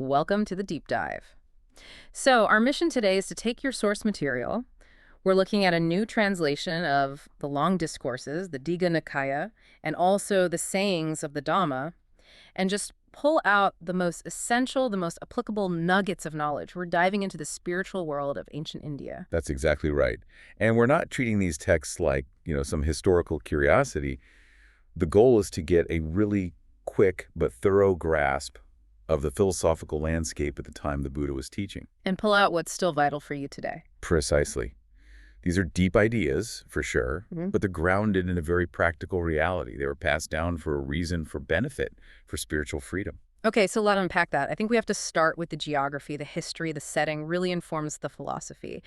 Welcome to the deep dive. So, our mission today is to take your source material. We're looking at a new translation of the long discourses, the Digha Nikaya, and also the sayings of the Dhamma, and just pull out the most essential, the most applicable nuggets of knowledge. We're diving into the spiritual world of ancient India. That's exactly right. And we're not treating these texts like, some historical curiosity. The goal is to get a really quick but thorough grasp of the philosophical landscape at the time the Buddha was teaching. And pull out what's still vital for you today. Precisely. These are deep ideas, for sure, but they're grounded in a very practical reality. They were passed down for a reason, for benefit, for spiritual freedom. Okay, so let unpack that. I think we have to start with the geography, the history, the setting really informs the philosophy.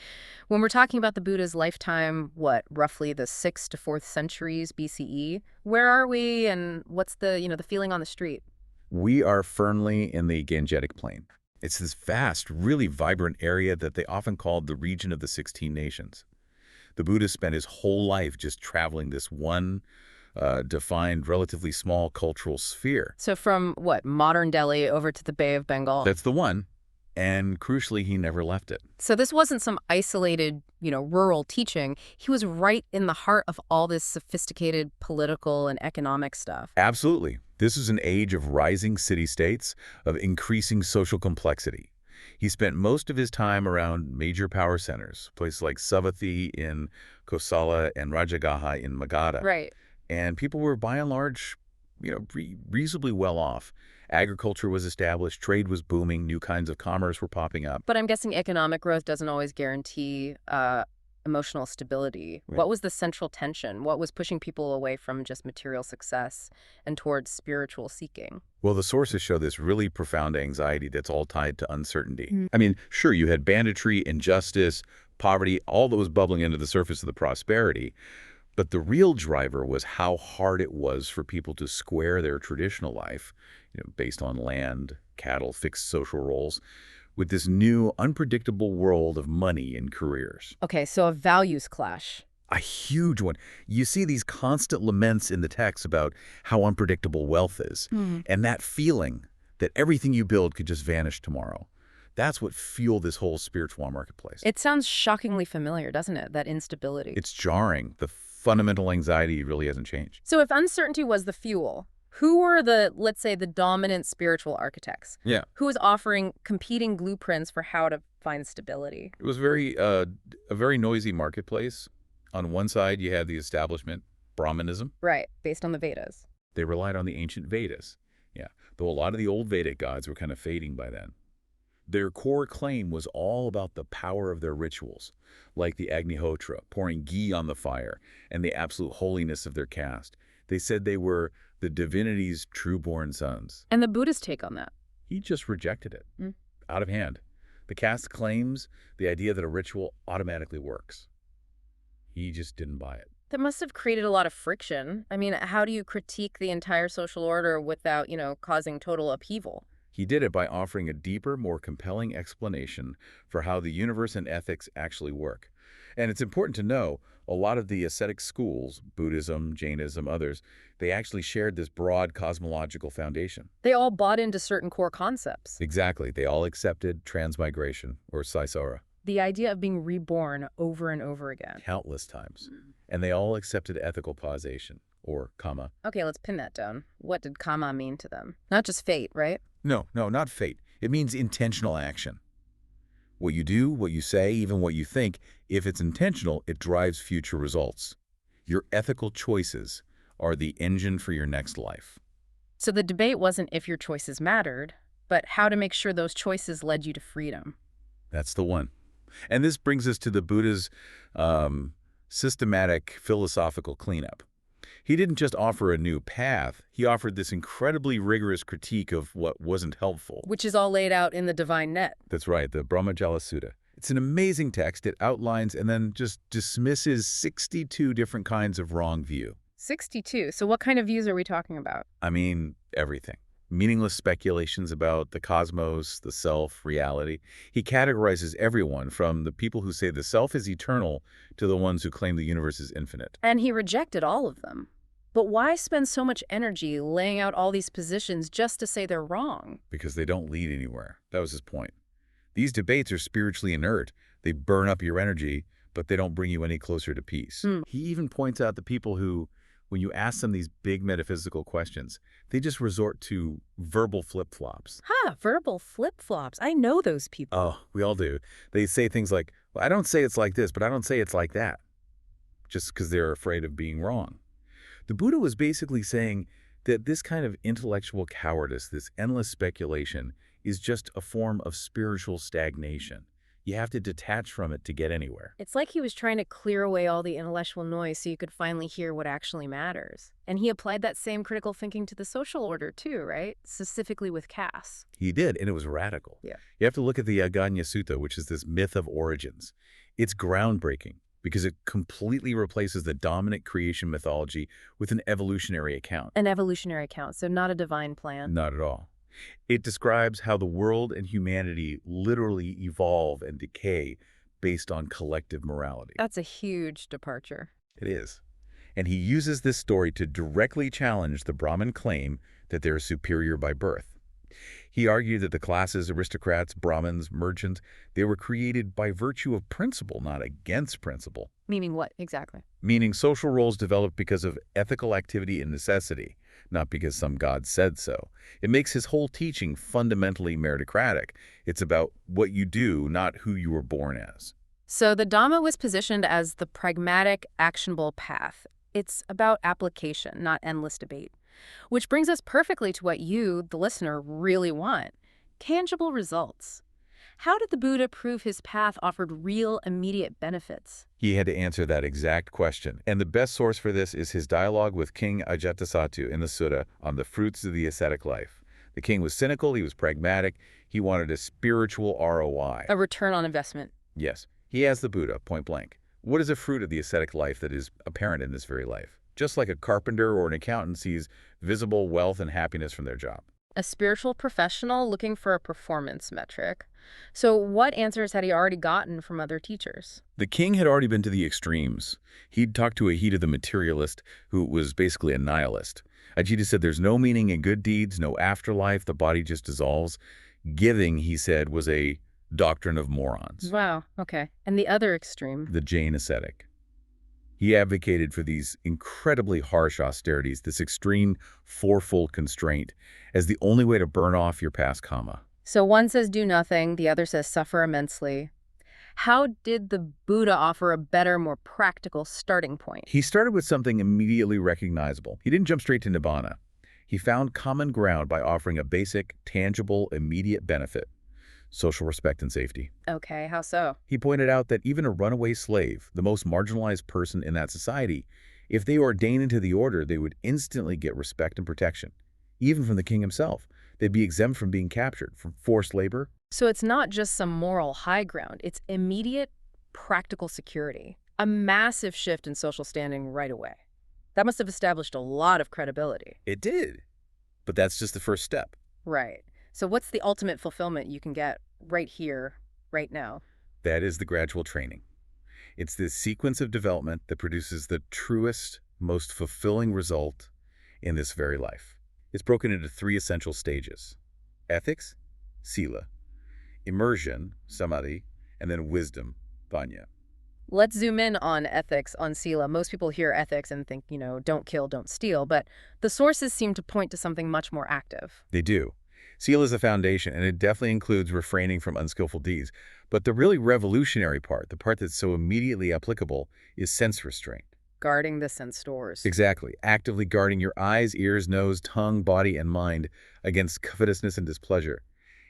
When we're talking about the Buddha's lifetime, roughly the 6th to 4th centuries BCE, where are we and what's the feeling on the street? We are firmly in the Gangetic Plain. It's this vast, really vibrant area that they often called the region of the 16 nations. The Buddha spent his whole life just traveling this one defined, relatively small cultural sphere. So from modern Delhi over to the Bay of Bengal. That's the one. And crucially, he never left it. So this wasn't some isolated, rural teaching. He was right in the heart of all this sophisticated political and economic stuff. Absolutely. This is an age of rising city-states, of increasing social complexity. He spent most of his time around major power centers, places like Savathi in Kosala and Rajagaha in Magadha. Right. And people were, by and large, reasonably well off. Agriculture was established, trade was booming, new kinds of commerce were popping up. But I'm guessing economic growth doesn't always guarantee emotional stability. Right. What was the central tension? What was pushing people away from just material success and towards spiritual seeking? Well, the sources show this really profound anxiety that's all tied to uncertainty. I mean, sure, you had banditry, injustice, poverty, all that was bubbling into the surface of the prosperity. But the real driver was how hard it was for people to square their traditional life, based on land, cattle, fixed social roles, with this new, unpredictable world of money and careers. Okay, so a values clash. A huge one. You see these constant laments in the text about how unpredictable wealth is, and that feeling that everything you build could just vanish tomorrow. That's what fueled this whole spiritual marketplace. It sounds shockingly familiar, doesn't it? That instability. It's jarring. The fundamental anxiety really hasn't changed. So if uncertainty was the fuel, who were let's say, the dominant spiritual architects? Yeah. Who was offering competing blueprints for how to find stability? It was a very noisy marketplace. On one side, you had the establishment, Brahmanism. Right, based on the Vedas. They relied on the ancient Vedas. Yeah, though a lot of the old Vedic gods were kind of fading by then. Their core claim was all about the power of their rituals, like the Agnihotra, pouring ghee on the fire, and the absolute holiness of their caste. They said they were the divinity's true-born sons. And the Buddhist take on that? He just rejected it, out of hand. The caste claims the idea that a ritual automatically works. He just didn't buy it. That must have created a lot of friction. I mean, how do you critique the entire social order without, causing total upheaval? He did it by offering a deeper, more compelling explanation for how the universe and ethics actually work. And it's important to know, a lot of the ascetic schools, Buddhism, Jainism, others, they actually shared this broad cosmological foundation. They all bought into certain core concepts. Exactly. They all accepted transmigration, or Saisara. The idea of being reborn over and over again. Countless times. And they all accepted ethical causation, or karma. Okay, let's pin that down. What did karma mean to them? Not just fate, right? No, not fate. It means intentional action. What you do, what you say, even what you think, if it's intentional, it drives future results. Your ethical choices are the engine for your next life. So the debate wasn't if your choices mattered, but how to make sure those choices led you to freedom. That's the one. And this brings us to the Buddha's systematic philosophical cleanup. He didn't just offer a new path, he offered this incredibly rigorous critique of what wasn't helpful. Which is all laid out in the Divine Net. That's right, the Brahmajala Sutta. It's an amazing text. It outlines and then just dismisses 62 different kinds of wrong view. 62. So what kind of views are we talking about? I mean, everything. Meaningless speculations about the cosmos, the self, reality. He categorizes everyone from the people who say the self is eternal to the ones who claim the universe is infinite. And he rejected all of them. But why spend so much energy laying out all these positions just to say they're wrong? Because they don't lead anywhere. That was his point. These debates are spiritually inert. They burn up your energy, but they don't bring you any closer to peace. He even points out the people who, when you ask them these big metaphysical questions, they just resort to verbal flip-flops. Verbal flip-flops. I know those people. Oh, we all do. They say things like, well, I don't say it's like this, but I don't say it's like that, just because they're afraid of being wrong. The Buddha was basically saying that this kind of intellectual cowardice, this endless speculation, is just a form of spiritual stagnation. You have to detach from it to get anywhere. It's like he was trying to clear away all the intellectual noise so you could finally hear what actually matters. And he applied that same critical thinking to the social order too, right? Specifically with castes. He did, and it was radical. Yeah. You have to look at the Aganya Sutta, which is this myth of origins. It's groundbreaking because it completely replaces the dominant creation mythology with an evolutionary account. An evolutionary account, so not a divine plan. Not at all. It describes how the world and humanity literally evolve and decay based on collective morality. That's a huge departure. It is. And he uses this story to directly challenge the Brahmin claim that they're superior by birth. He argued that the classes, aristocrats, Brahmins, merchants, they were created by virtue of principle, not against principle. Meaning what, exactly? Meaning social roles developed because of ethical activity and necessity, not because some god said so. It makes his whole teaching fundamentally meritocratic. It's about what you do, not who you were born as. So the Dhamma was positioned as the pragmatic, actionable path. It's about application, not endless debate. Which brings us perfectly to what you, the listener, really want. Tangible results. How did the Buddha prove his path offered real, immediate benefits? He had to answer that exact question. And the best source for this is his dialogue with King Ajatasattu in the Sutta on the fruits of the ascetic life. The king was cynical, he was pragmatic, he wanted a spiritual ROI. A return on investment. Yes. He asked the Buddha, point blank, what is a fruit of the ascetic life that is apparent in this very life? Just like a carpenter or an accountant sees visible wealth and happiness from their job. A spiritual professional looking for a performance metric. So what answers had he already gotten from other teachers? The king had already been to the extremes. He'd talked to Ahita the materialist, who was basically a nihilist. Ajita said there's no meaning in good deeds, no afterlife, the body just dissolves. Giving, he said, was a doctrine of morons. Wow, okay. And the other extreme? The Jain ascetic. He advocated for these incredibly harsh austerities, this extreme fourfold constraint, as the only way to burn off your past karma. So one says do nothing, the other says suffer immensely. How did the Buddha offer a better, more practical starting point? He started with something immediately recognizable. He didn't jump straight to Nibbana. He found common ground by offering a basic, tangible, immediate benefit: social respect and safety. Okay, how so? He pointed out that even a runaway slave, the most marginalized person in that society, if they ordained into the order, they would instantly get respect and protection, even from the king himself. They'd be exempt from being captured, from forced labor. So it's not just some moral high ground, it's immediate, practical security. A massive shift in social standing right away. That must have established a lot of credibility. It did. But that's just the first step. Right. So what's the ultimate fulfillment you can get right here, right now? That is the gradual training. It's this sequence of development that produces the truest, most fulfilling result in this very life. It's broken into 3 essential stages: ethics, sila; immersion, samadhi; and then wisdom, vanya. Let's zoom in on ethics, on sila. Most people hear ethics and think, don't kill, don't steal, but the sources seem to point to something much more active. They do. Sila is the foundation, and it definitely includes refraining from unskillful deeds. But the really revolutionary part, the part that's so immediately applicable, is sense restraint. Guarding the sense doors. Exactly. Actively guarding your eyes, ears, nose, tongue, body, and mind against covetousness and displeasure.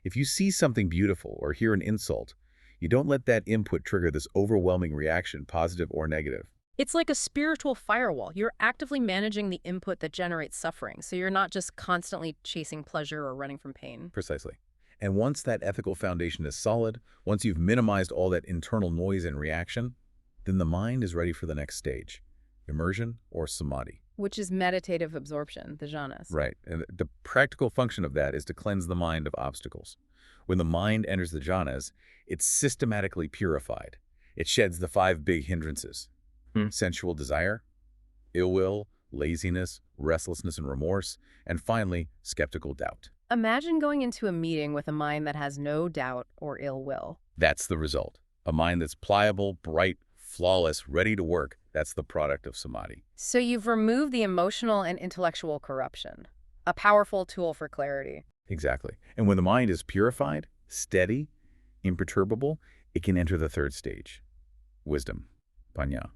If you see something beautiful or hear an insult, you don't let that input trigger this overwhelming reaction, positive or negative. It's like a spiritual firewall. You're actively managing the input that generates suffering, so you're not just constantly chasing pleasure or running from pain. Precisely. And once that ethical foundation is solid, once you've minimized all that internal noise and reaction, then the mind is ready for the next stage: immersion or samadhi. Which is meditative absorption, the jhanas. Right. And the practical function of that is to cleanse the mind of obstacles. When the mind enters the jhanas, it's systematically purified. It sheds the 5 big hindrances: sensual desire, ill will, laziness, restlessness and remorse, and finally, skeptical doubt. Imagine going into a meeting with a mind that has no doubt or ill will. That's the result. A mind that's pliable, bright, flawless, ready to work. That's the product of samadhi. So you've removed the emotional and intellectual corruption, a powerful tool for clarity. Exactly. And when the mind is purified, steady, imperturbable, it can enter the third stage, wisdom, panya.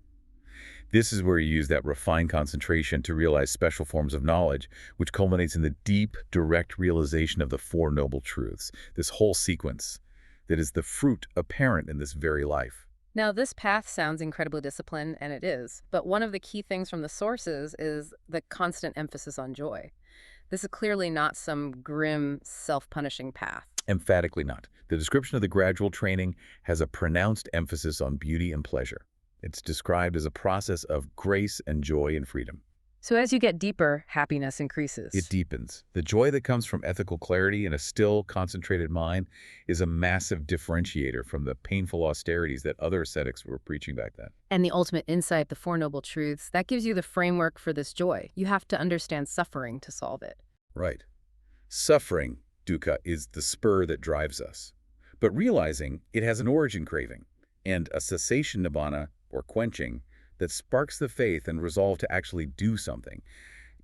This is where you use that refined concentration to realize special forms of knowledge, which culminates in the deep, direct realization of the Four Noble Truths, this whole sequence that is the fruit apparent in this very life. Now, this path sounds incredibly disciplined, and it is, but one of the key things from the sources is the constant emphasis on joy. This is clearly not some grim, self-punishing path. Emphatically not. The description of the gradual training has a pronounced emphasis on beauty and pleasure. It's described as a process of grace and joy and freedom. So as you get deeper, happiness increases. It deepens. The joy that comes from ethical clarity and a still, concentrated mind is a massive differentiator from the painful austerities that other ascetics were preaching back then. And the ultimate insight, the Four Noble Truths, that gives you the framework for this joy. You have to understand suffering to solve it. Right. Suffering, dukkha, is the spur that drives us. But realizing it has an origin craving and a cessation nibbana, or quenching, that sparks the faith and resolve to actually do something.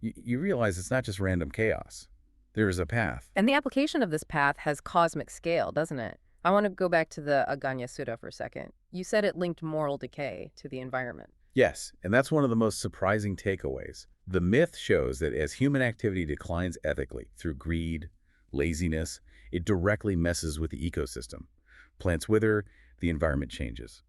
You realize it's not just random chaos. There is a path. And the application of this path has cosmic scale, doesn't it? I want to go back to the Aganya Sutta for a second. You said it linked moral decay to the environment. Yes, and that's one of the most surprising takeaways. The myth shows that as human activity declines ethically through greed, laziness, it directly messes with the ecosystem. Plants wither, the environment changes.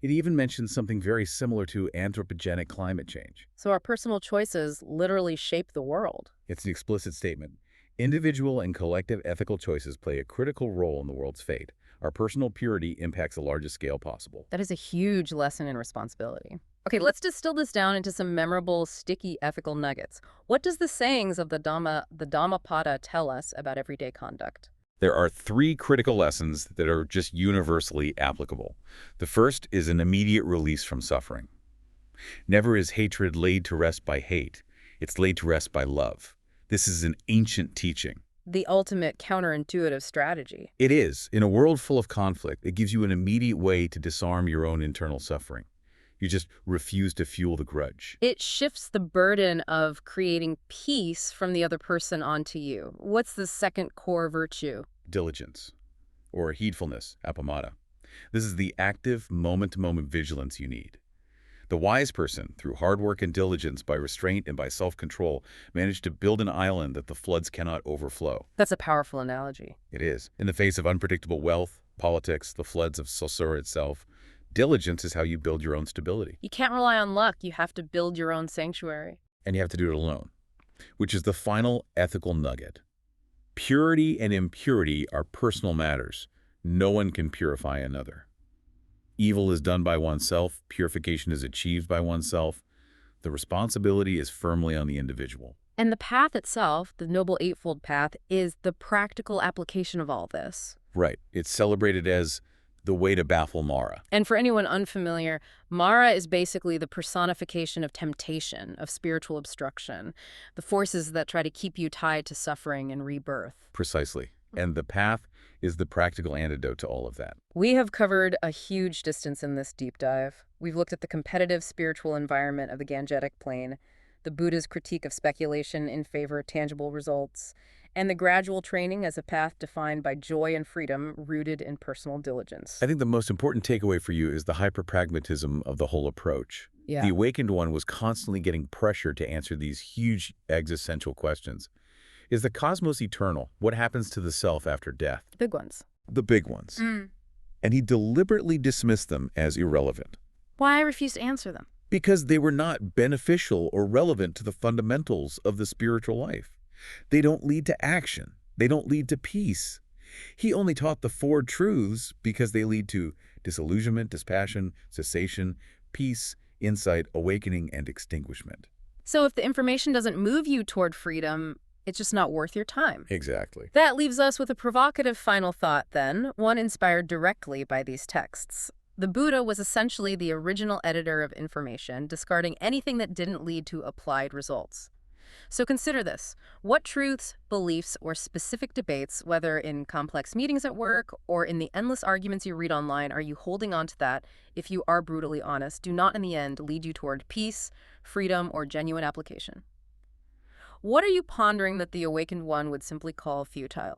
It even mentions something very similar to anthropogenic climate change. So our personal choices literally shape the world. It's an explicit statement. Individual and collective ethical choices play a critical role in the world's fate. Our personal purity impacts the largest scale possible. That is a huge lesson in responsibility. Okay, let's distill this down into some memorable, sticky ethical nuggets. What does the sayings of the Dhammapada tell us about everyday conduct? There are three critical lessons that are just universally applicable. The first is an immediate release from suffering. Never is hatred laid to rest by hate. It's laid to rest by love. This is an ancient teaching. The ultimate counterintuitive strategy. It is. In a world full of conflict, it gives you an immediate way to disarm your own internal suffering. You just refuse to fuel the grudge. It shifts the burden of creating peace from the other person onto you. What's the second core virtue? Diligence, or heedfulness, appamada. This is the active, moment-to-moment vigilance you need. The wise person, through hard work and diligence, by restraint and by self-control, managed to build an island that the floods cannot overflow. That's a powerful analogy. It is. In the face of unpredictable wealth, politics, the floods of Samsara itself, diligence is how you build your own stability. You can't rely on luck. You have to build your own sanctuary. And you have to do it alone, which is the final ethical nugget. Purity and impurity are personal matters. No one can purify another. Evil is done by oneself. Purification is achieved by oneself. The responsibility is firmly on the individual. And the path itself, the Noble Eightfold Path, is the practical application of all this. Right. It's celebrated as the way to baffle Mara. And for anyone unfamiliar, Mara is basically the personification of temptation, of spiritual obstruction, the forces that try to keep you tied to suffering and rebirth. Precisely. And the path is the practical antidote to all of that. We have covered a huge distance in this deep dive. We've looked at the competitive spiritual environment of the Gangetic Plain, the Buddha's critique of speculation in favor of tangible results, and the gradual training as a path defined by joy and freedom rooted in personal diligence. I think the most important takeaway for you is the hyper-pragmatism of the whole approach. Yeah. The awakened one was constantly getting pressure to answer these huge existential questions. Is the cosmos eternal? What happens to the self after death? The big ones. The big ones. And he deliberately dismissed them as irrelevant. Why I refuse to answer them? Because they were not beneficial or relevant to the fundamentals of the spiritual life. They don't lead to action. They don't lead to peace. He only taught the four truths because they lead to disillusionment, dispassion, cessation, peace, insight, awakening, and extinguishment. So if the information doesn't move you toward freedom, it's just not worth your time. Exactly. That leaves us with a provocative final thought then, one inspired directly by these texts. The Buddha was essentially the original editor of information, discarding anything that didn't lead to applied results. So consider this. What truths, beliefs, or specific debates, whether in complex meetings at work or in the endless arguments you read online, are you holding on to that, if you are brutally honest, do not in the end lead you toward peace, freedom, or genuine application? What are you pondering that the awakened one would simply call futile?